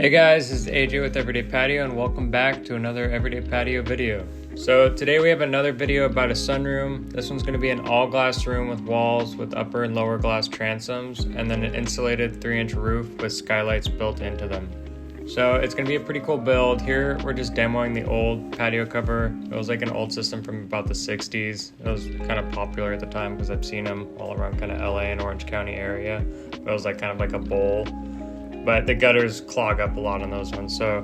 Hey guys, this is AJ with Everyday Patio and welcome back to another Everyday Patio video. So today we have another video about a sunroom. This one's going to be an all glass room with walls with upper and lower glass transoms and then an insulated 3-inch roof with skylights built into them. So it's going to be a pretty cool build. Here we're just demoing the old patio cover. It was like an old system from about the 60s. It was kind of popular at the time because I've seen them all around kind of LA and Orange County area. It was like kind of like a bowl. But the gutters clog up a lot on those ones. So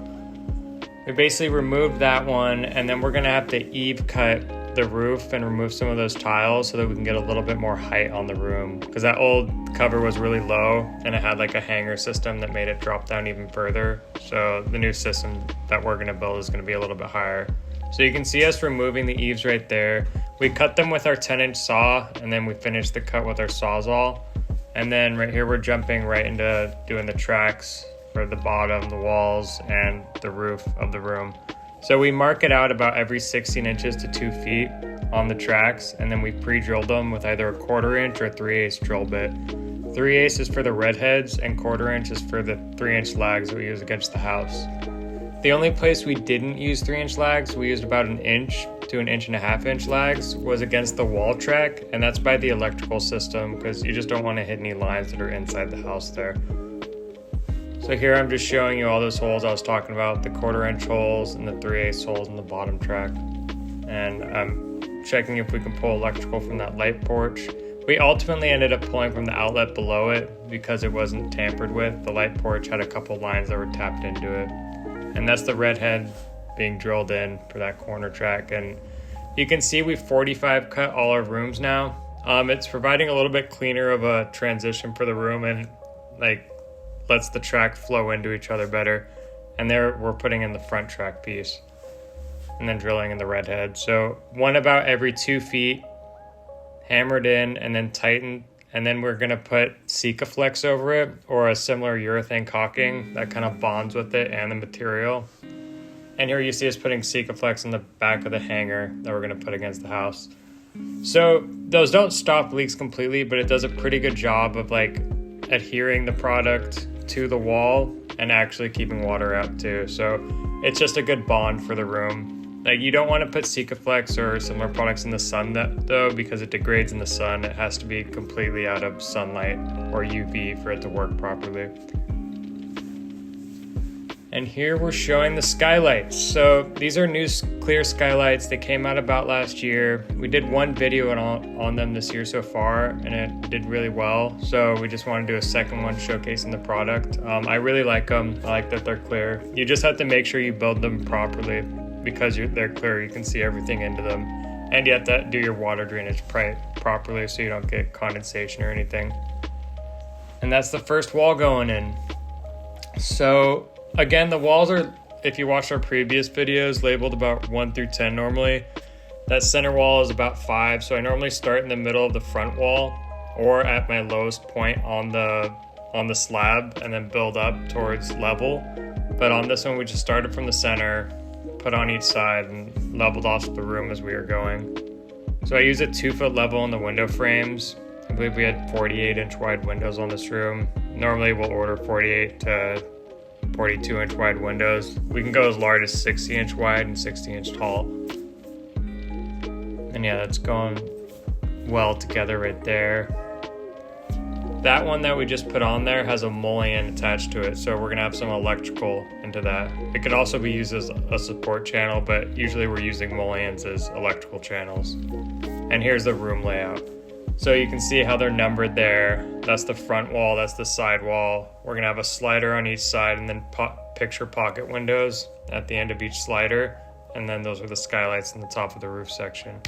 we basically removed that one, and then we're gonna have to eave cut the roof and remove some of those tiles so that we can get a little bit more height on the room. Because that old cover was really low and it had like a hanger system that made it drop down even further. So the new system that we're gonna build is gonna be a little bit higher. So you can see us removing the eaves right there. We cut them with our 10-inch saw, and then we finished the cut with our Sawzall. And then right here, we're jumping right into doing the tracks for the bottom, the walls, and the roof of the room. So we mark it out about every 16 inches to 2 feet on the tracks, and then we pre-drilled them with either a 1/4 inch or 3/8 drill bit. 3/8 is for the red heads, and 1/4 inch is for the 3-inch lags that we use against the house. The only place we didn't use 3-inch lags, we used about 1 inch to 1.5 inch lags, was against the wall track, and that's by the electrical system because you just don't want to hit any lines that are inside the house there. So here I'm just showing you all those holes I was talking about, the 1/4 inch holes and the 3/8 holes in the bottom track. And I'm checking if we can pull electrical from that light porch. We ultimately ended up pulling from the outlet below it because it wasn't tampered with. The light porch had a couple lines that were tapped into it. And that's the red head being drilled in for that corner track. And you can see we 45 cut all our rooms now. It's providing a little bit cleaner of a transition for the room and like lets the track flow into each other better. And there we're putting in the front track piece and then drilling in the red head. So one about every 2 feet, hammered in and then tightened. And then we're gonna put Sikaflex over it or a similar urethane caulking that kind of bonds with it and the material. And here you see us putting Sikaflex in the back of the hanger that we're gonna put against the house. So those don't stop leaks completely, but it does a pretty good job of like adhering the product to the wall and actually keeping water out too. So it's just a good bond for the room. Like you don't want to put Sikaflex or similar products in the sun though, because it degrades in the sun. It has to be completely out of sunlight or UV for it to work properly. And here we're showing the skylights. So these are new clear skylights. They came out about last year. We did one video on them this year so far, and it did really well. So we just want to do a second one showcasing the product. I really like them. I like that they're clear. You just have to make sure you build them properly because they're clear. You can see everything into them. And you have to do your water drainage properly so you don't get condensation or anything. And that's the first wall going in. So again, the walls are, if you watched our previous videos, labeled about 1 through 10 normally. That center wall is about 5, so I normally start in the middle of the front wall or at my lowest point on the slab and then build up towards level. But on this one, we just started from the center, put on each side, and leveled off the room as we were going. So I use a 2-foot level in the window frames. I believe we had 48-inch wide windows on this room. Normally we'll order 48 to 42-inch wide windows. We can go as large as 60-inch wide and 60-inch tall. And yeah, that's going well together right there. That one that we just put on there has a mullion attached to it, so we're gonna have some electrical into that. It could also be used as a support channel, but usually we're using mullions as electrical channels. And here's the room layout. So you can see how they're numbered there. That's the front wall, that's the side wall. We're gonna have a slider on each side and then picture pocket windows at the end of each slider. And then those are the skylights in the top of the roof section.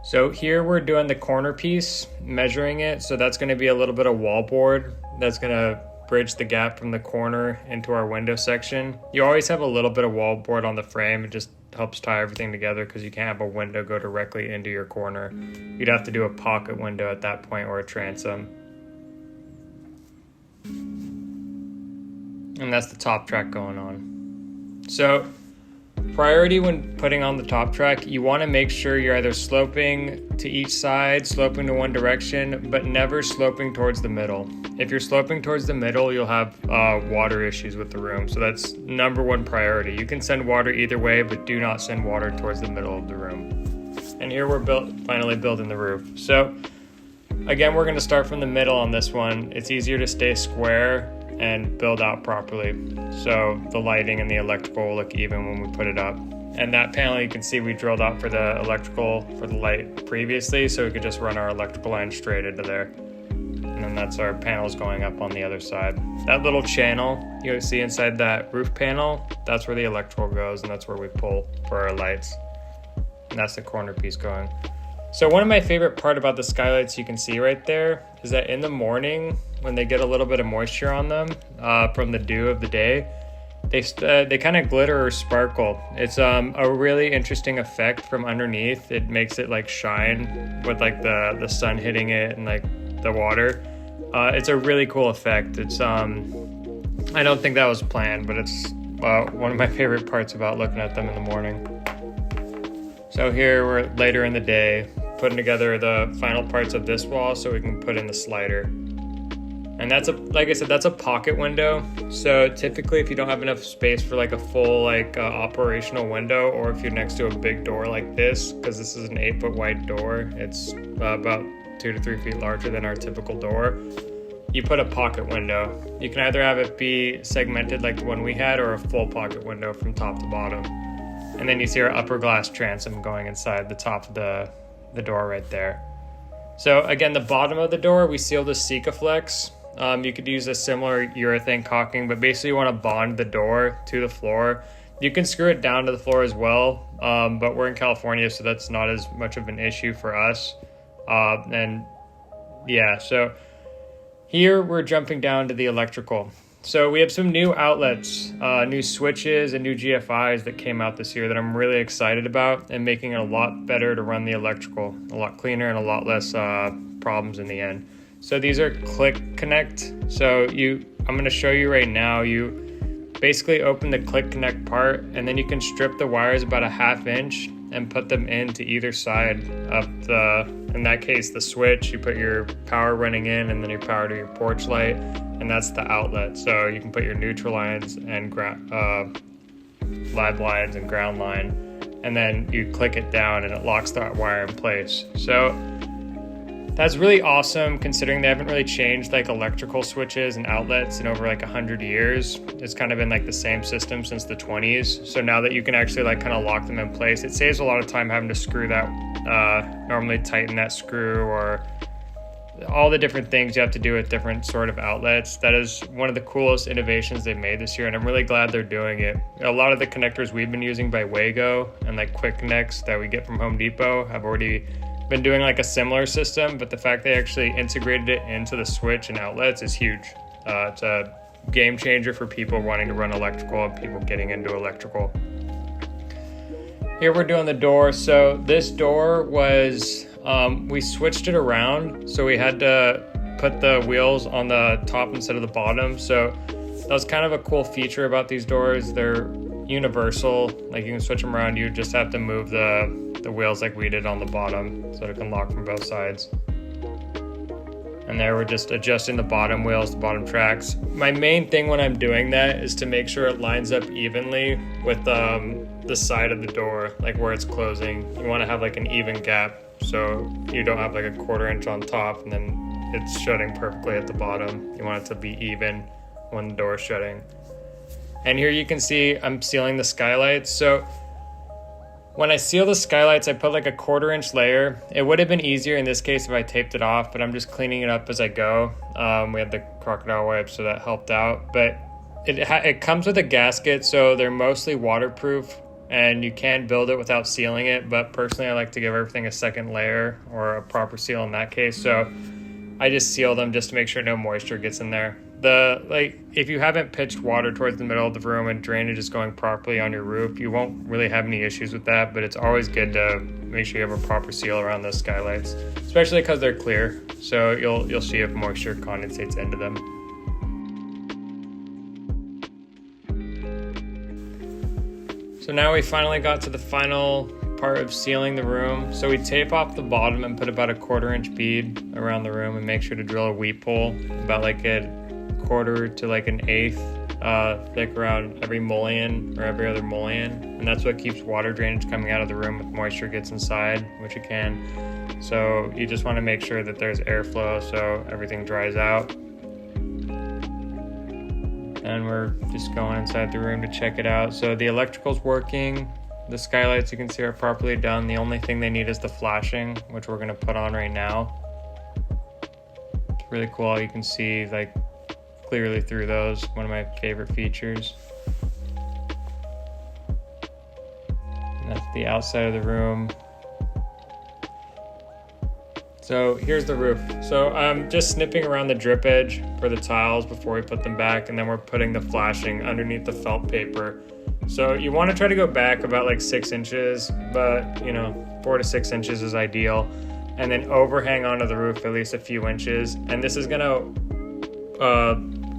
So here we're doing the corner piece, measuring it. So that's gonna be a little bit of wallboard. That's gonna bridge the gap from the corner into our window section. You always have a little bit of wallboard on the frame. It just helps tie everything together because you can't have a window go directly into your corner. You'd have to do a pocket window at that point or a transom. And that's the top track going on. So priority when putting on the top track, you want to make sure you're either sloping to each side, sloping to one direction, but never sloping towards the middle. If you're sloping towards the middle, you'll have water issues with the room. So that's number one priority. You can send water either way, but do not send water towards the middle of the room. And here we're finally building the roof. So again, we're going to start from the middle on this one. It's easier to stay square and build out properly. So the lighting and the electrical will look even when we put it up. And that panel, you can see we drilled out for the electrical for the light previously, so we could just run our electrical line straight into there. And then that's our panels going up on the other side. That little channel you see inside that roof panel, that's where the electrical goes, and that's where we pull for our lights. And that's the corner piece going. So one of my favorite part about the skylights you can see right there is that in the morning, when they get a little bit of moisture on them from the dew of the day, they kind of glitter or sparkle. It's a really interesting effect from underneath. It makes it like shine with like the sun hitting it and like the water. It's a really cool effect. It's I don't think that was planned, but it's one of my favorite parts about looking at them in the morning. So here we're later in the day, putting together the final parts of this wall so we can put in the slider. And that's like I said, that's a pocket window. So typically if you don't have enough space for like a full operational window, or if you're next to a big door like this, because this is an 8-foot wide door, it's about 2 to 3 feet larger than our typical door, you put a pocket window. You can either have it be segmented like the one we had, or a full pocket window from top to bottom. And then you see our upper glass transom going inside the top of the door right there. So again, the bottom of the door, we sealed with Sikaflex. You could use a similar urethane caulking, but basically you want to bond the door to the floor. You can screw it down to the floor as well, but we're in California, so that's not as much of an issue for us. And yeah, so here we're jumping down to the electrical. So we have some new outlets, new switches and new GFIs that came out this year that I'm really excited about, and making it a lot better to run the electrical, a lot cleaner and a lot less problems in the end. So these are click connect. So I'm going to show you right now. You basically open the click connect part, and then you can strip the wires about a 1/2 inch and put them into either side of in that case, the switch. You put your power running in, and then your power to your porch light, and that's the outlet. So you can put your neutral lines and live lines and ground line, and then you click it down and it locks that wire in place. So that's really awesome, considering they haven't really changed like electrical switches and outlets in over like 100 years. It's kind of been like the same system since the 20s. So now that you can actually like kind of lock them in place, it saves a lot of time having to screw that, normally tighten that screw, or all the different things you have to do with different sort of outlets. That is one of the coolest innovations they've made this year, and I'm really glad they're doing it. A lot of the connectors we've been using by Wago and like quick connects that we get from Home Depot have already been doing like a similar system, but the fact they actually integrated it into the switch and outlets is huge. It's a game changer for people wanting to run electrical and people getting into electrical. Here we're doing the door. So this door was, we switched it around. So we had to put the wheels on the top instead of the bottom. So that was kind of a cool feature about these doors. They're universal, like you can switch them around. You just have to move the wheels like we did on the bottom so it can lock from both sides. And there we're just adjusting the bottom wheels, the bottom tracks. My main thing when I'm doing that is to make sure it lines up evenly with the side of the door, like where it's closing. You want to have like an even gap, so you don't have like a 1/4 inch on top and then it's shutting perfectly at the bottom. You want it to be even when the door is shutting. And here you can see I'm sealing the skylights. So when I seal the skylights, I put like a 1/4 inch layer. It would have been easier in this case if I taped it off, but I'm just cleaning it up as I go. We had the crocodile wipes, so that helped out. But it comes with a gasket, so they're mostly waterproof, and you can build it without sealing it. But personally, I like to give everything a second layer, or a proper seal in that case. So I just seal them just to make sure no moisture gets in there. If you haven't pitched water towards the middle of the room and drainage is going properly on your roof, you won't really have any issues with that, but it's always good to make sure you have a proper seal around those skylights, especially because they're clear, so you'll see if moisture condensates into them. So now we finally got to the final part of sealing the room. So we tape off the bottom and put about a 1/4 inch bead around the room and make sure to drill a weep hole about like a 1/4 to like an 1/8 thick around every mullion or every other mullion. And that's what keeps water drainage coming out of the room if moisture gets inside, which it can. So you just want to make sure that there's airflow so everything dries out. And we're just going inside the room to check it out. So the electrical's working. The skylights you can see are properly done. The only thing they need is the flashing, which we're gonna put on right now. It's really cool. You can see like clearly through those. One of my favorite features. And that's the outside of the room. So here's the roof. So I'm just snipping around the drip edge for the tiles before we put them back, and then we're putting the flashing underneath the felt paper. So you want to try to go back about like 6 inches, but 4 to 6 inches is ideal. And then overhang onto the roof at least a few inches. And this is gonna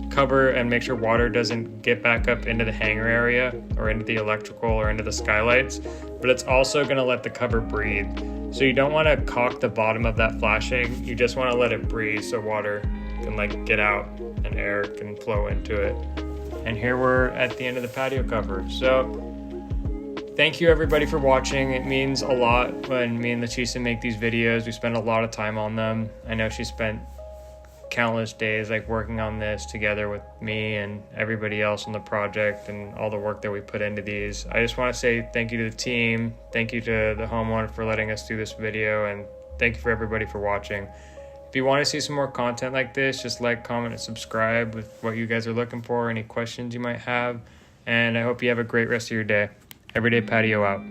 cover and make sure water doesn't get back up into the hanger area or into the electrical or into the skylights, but it's also gonna let the cover breathe. So you don't want to caulk the bottom of that flashing. You just want to let it breathe so water can like get out and air can flow into it. And here we're at the end of the patio cover. So thank you everybody for watching. It means a lot when me and Leticia make these videos. We spend a lot of time on them. I know she spent countless days like working on this together with me and everybody else on the project and all the work that we put into these. I just want to say thank you to the team, thank you to the homeowner for letting us do this video, and thank you for everybody for watching. If you want to see some more content like this, just like, comment, and subscribe with what you guys are looking for, any questions you might have, and I hope you have a great rest of your day. Everyday Patio out.